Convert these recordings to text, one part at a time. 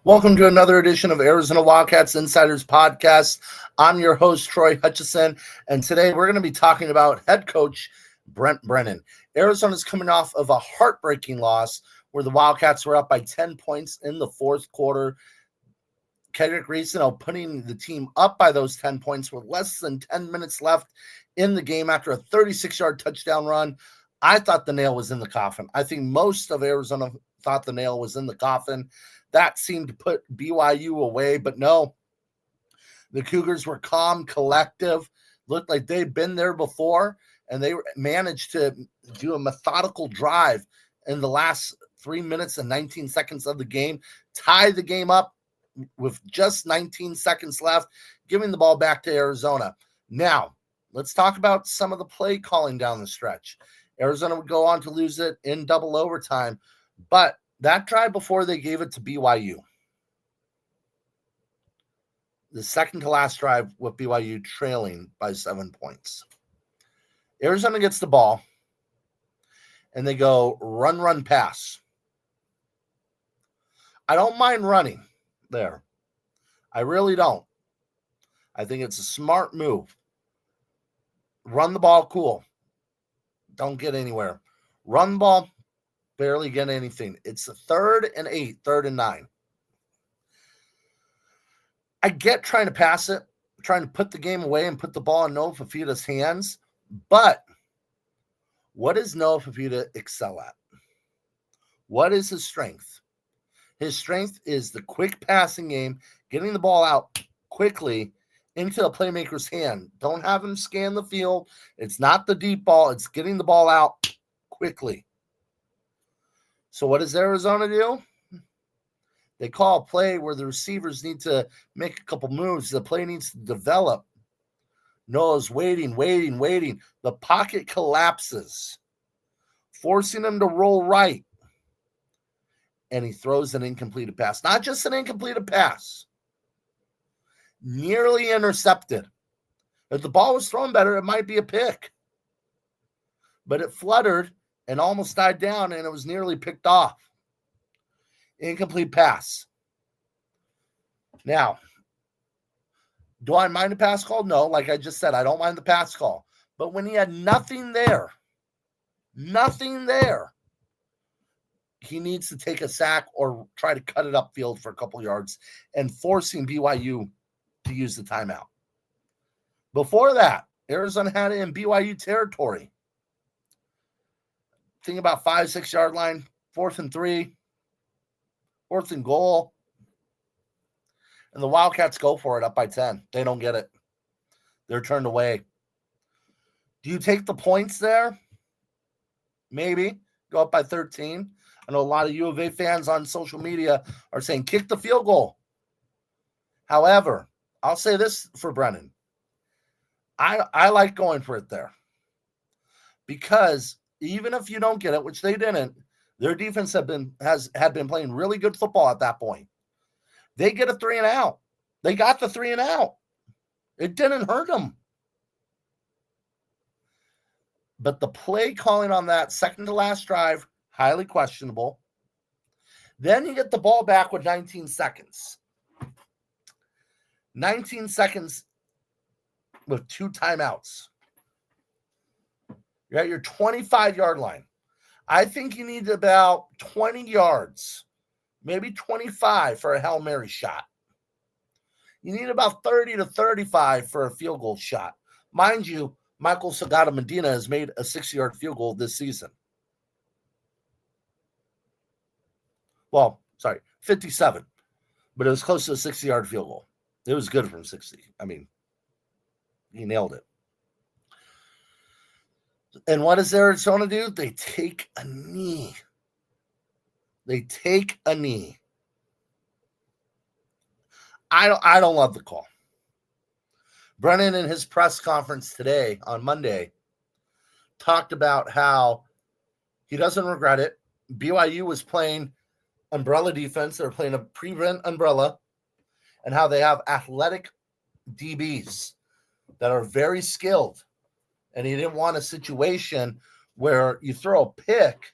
Welcome to another edition of Arizona Wildcats Insiders Podcast. I'm your host, Troy Hutchison, and today we're going to be talking about head coach Brent Brennan. Arizona's coming off of a heartbreaking loss where the Wildcats were up by 10 points in the fourth quarter. Kendrick Reasonell putting the team up by those 10 points with less than 10 minutes left in the game after a 36-yard touchdown run. I thought the nail was in the coffin. I think most of Arizona thought the nail was in the coffin. That seemed to put BYU away, but no. The Cougars were calm, collective, looked like they'd been there before, and they managed to do a methodical drive in the last 3 minutes and 19 seconds of the game, tie the game up with just 19 seconds left, giving the ball back to Arizona. Now, let's talk about some of the play calling down the stretch. Arizona would go on to lose it in double overtime, but that drive before they gave it to BYU, the second to last drive with BYU trailing by 7 points. Arizona gets the ball, and they go run, pass. I don't mind running there. I really don't. I think it's a smart move. Run the ball, cool. Don't get anywhere. Run the ball, barely get anything. It's a 3rd and 8, 3rd and 9. I get trying to pass it, trying to put the game away and put the ball in Noah Fifita's hands, but what does Noah Fifita excel at? What is his strength? His strength is the quick passing game, getting the ball out quickly into a playmaker's hand. Don't have him scan the field. It's not the deep ball. It's getting the ball out quickly. So what does Arizona do? They call a play where the receivers need to make a couple moves. The play needs to develop. Noah's waiting. The pocket collapses, forcing him to roll right. And he throws an incompleted pass. Not just an incompleted pass. Nearly intercepted. If the ball was thrown better, it might be a pick. But it fluttered and almost died down, and it was nearly picked off. Incomplete pass. Now, do I mind the pass call? No, like I just said, I don't mind the pass call. But when he had nothing there, he needs to take a sack or try to cut it upfield for a couple yards and forcing BYU to use the timeout. Before that, Arizona had it in BYU territory. Think about 5-6 yard line, 4th and 3, 4th and goal. And the Wildcats go for it up by 10. They don't get it. They're turned away. Do you take the points there? Maybe. Go up by 13. I know a lot of U of A fans on social media are saying, kick the field goal. However, I'll say this for Brennan. I like going for it there. Because even if you don't get it, which they didn't, their defense had been playing really good football at that point. They get a 3 and out. They got the 3 and out. It didn't hurt them. But the play calling on that second to last drive, highly questionable. Then you get the ball back with 19 seconds. 19 seconds with 2 timeouts. You're at your 25-yard line. I think you need about 20 yards, maybe 25 for a Hail Mary shot. You need about 30 to 35 for a field goal shot. Mind you, Michael Sagata Medina has made a 60-yard field goal this season. Well, sorry, 57. But it was close to a 60-yard field goal. It was good from 60. I mean, he nailed it. And what does Arizona do? They take a knee. I don't love the call. Brennan in his press conference today on Monday talked about how he doesn't regret it. BYU was playing umbrella defense. They're playing a prevent umbrella, and how they have athletic DBs that are very skilled. And he didn't want a situation where you throw a pick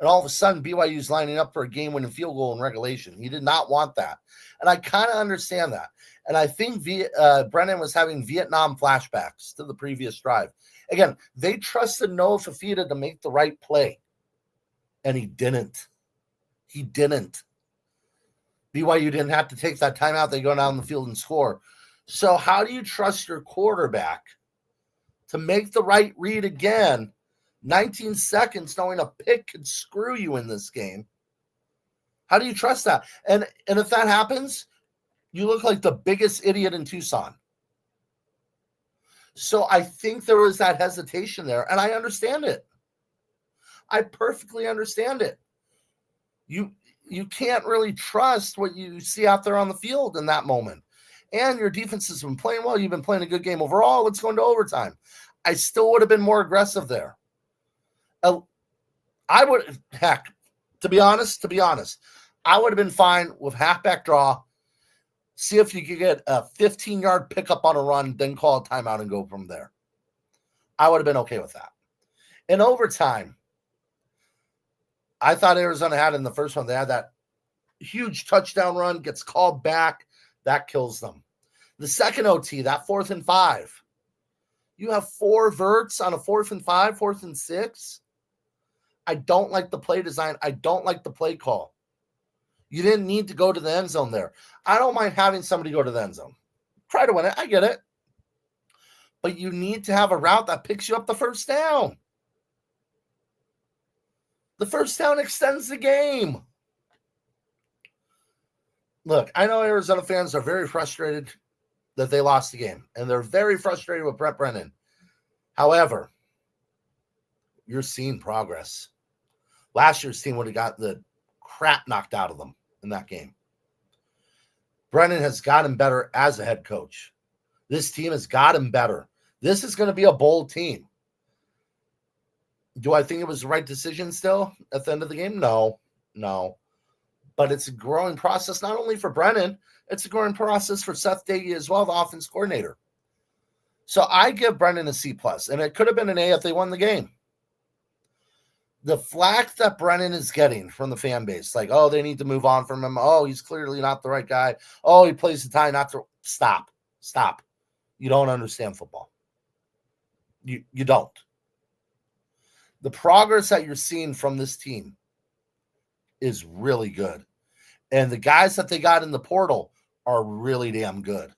And all of a sudden, BYU's lining up for a game-winning field goal in regulation. He did not want that. And I kind of understand that. And I think Brennan was having Vietnam flashbacks to the previous drive. Again, they trusted Noah Fafita to make the right play. And he didn't. He didn't. BYU didn't have to take that timeout. They go down the field and score. So how do you trust your quarterback to make the right read again? 19 seconds knowing a pick could screw you in this game. How do you trust that? And if that happens, you look like the biggest idiot in Tucson. So I think there was that hesitation there, and I understand it. I perfectly understand it. You can't really trust what you see out there on the field in that moment. And your defense has been playing well. You've been playing a good game overall. Let's go into overtime. I still would have been more aggressive there. I would, to be honest, I would have been fine with halfback draw. See if you could get a 15-yard pickup on a run, then call a timeout and go from there. I would have been okay with that. In overtime, I thought Arizona had in the first one. They had that huge touchdown run, gets called back. That kills them. The second OT, that 4th and 5. You have 4 verts on a 4th and 5, 4th and 6. I don't like the play design. I don't like the play call. You didn't need to go to the end zone there. I don't mind having somebody go to the end zone. Try to win it. I get it. But you need to have a route that picks you up the first down. The first down extends the game. Look, I know Arizona fans are very frustrated that they lost the game, and they're very frustrated with Brent Brennan. However, you're seeing progress. Last year's team would have got the crap knocked out of them in that game. Brennan has gotten better as a head coach. This team has gotten better. This is going to be a bold team. Do I think it was the right decision still at the end of the game? No. But it's a growing process, not only for Brennan, it's a growing process for Seth Dagey as well, the offense coordinator. So I give Brennan a C+, and it could have been an A if they won the game. The flack that Brennan is getting from the fan base, like, oh, they need to move on from him. Oh, he's clearly not the right guy. Oh, he plays the tie not to. Stop. You don't understand football. You don't. The progress that you're seeing from this team is really good. And the guys that they got in the portal are really damn good.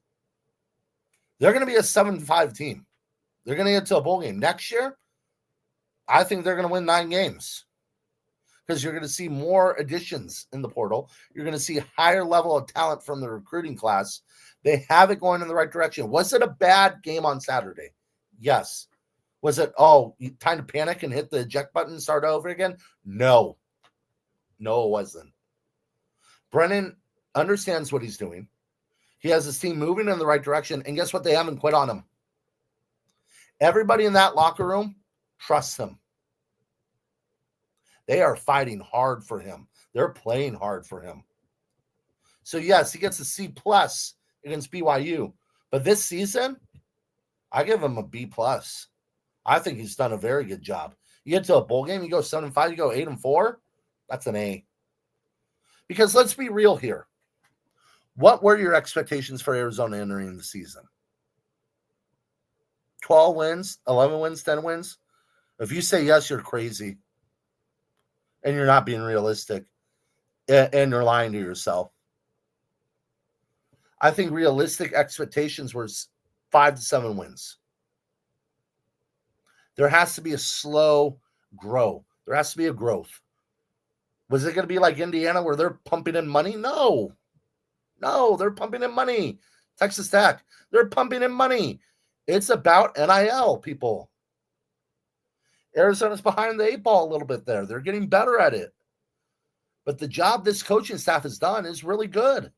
They're going to be a 7-5 team. They're going to get to a bowl game. Next year, I think they're going to win 9 games because you're going to see more additions in the portal. You're going to see a higher level of talent from the recruiting class. They have it going in the right direction. Was it a bad game on Saturday? Yes. Was it, time to panic and hit the eject button and start over again? No, it wasn't. Brennan understands what he's doing. He has his team moving in the right direction. And guess what? They haven't quit on him. Everybody in that locker room trusts him. They are fighting hard for him. They're playing hard for him. So, yes, he gets a C+ against BYU. But this season, I give him a B+. I think he's done a very good job. You get to a bowl game, you go 7-5, you go 8-4, that's an A. Because let's be real here. What were your expectations for Arizona entering the season? 12 wins, 11 wins, 10 wins? If you say yes, you're crazy. And you're not being realistic. And you're lying to yourself. I think realistic expectations were 5 to 7 wins. There has to be a slow grow. There has to be a growth. Was it going to be like Indiana where they're pumping in money? No, they're pumping in money. Texas Tech, they're pumping in money. It's about NIL, people. Arizona's behind the 8 ball a little bit there. They're getting better at it. But the job this coaching staff has done is really good.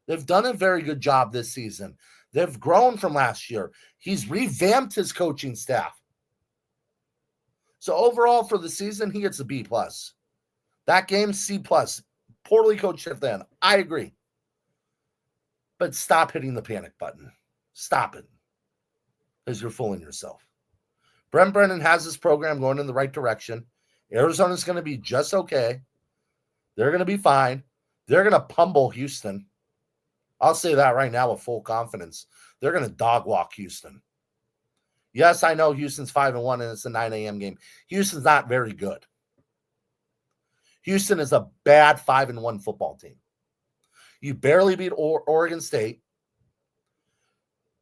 They've done a very good job this season. They've grown from last year. He's revamped his coaching staff. So overall for the season, he gets a B+. That game, C+. Poorly coached at the end. I agree. But stop hitting the panic button. Stop it. Because you're fooling yourself. Brent Brennan has his program going in the right direction. Arizona's going to be just okay. They're going to be fine. They're going to pummel Houston. I'll say that right now with full confidence. They're going to dog walk Houston. Yes, I know Houston's 5-1 and it's a 9 a.m. game. Houston's not very good. Houston is a bad 5-1 football team. You barely beat Oregon State,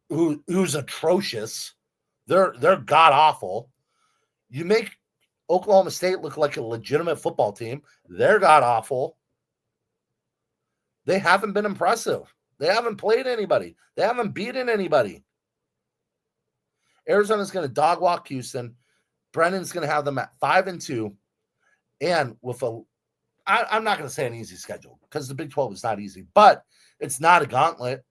who's atrocious. They're god-awful. You make Oklahoma State look like a legitimate football team. They're god-awful. They haven't been impressive. They haven't played anybody. They haven't beaten anybody. Arizona's going to dog walk Houston. Brennan's going to have them at 5-2. And with I'm not going to say an easy schedule because the Big 12 is not easy, but it's not a gauntlet.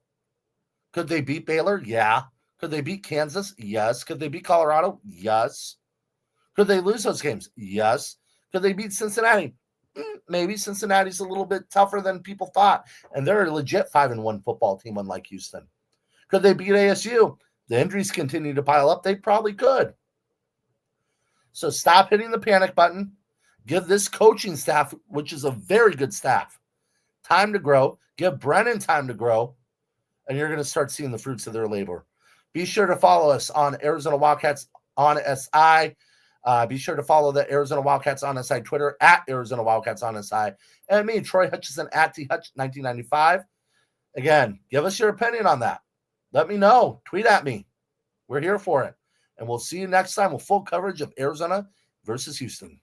Could they beat Baylor? Yeah. Could they beat Kansas? Yes. Could they beat Colorado? Yes. Could they lose those games? Yes. Could they beat Cincinnati? Maybe. Cincinnati's a little bit tougher than people thought, and they're a legit 5-1 football team, unlike Houston. Could they beat ASU? The injuries continue to pile up. They probably could. So stop hitting the panic button. Give this coaching staff, which is a very good staff, time to grow. Give Brennan time to grow, and you're going to start seeing the fruits of their labor. Be sure to follow us on Arizona Wildcats on SI. Be sure to follow the Arizona Wildcats on SI Twitter at Arizona Wildcats on SI. And me, Troy Hutchison at THutch1995. Again, give us your opinion on that. Let me know. Tweet at me. We're here for it. And we'll see you next time with full coverage of Arizona versus Houston.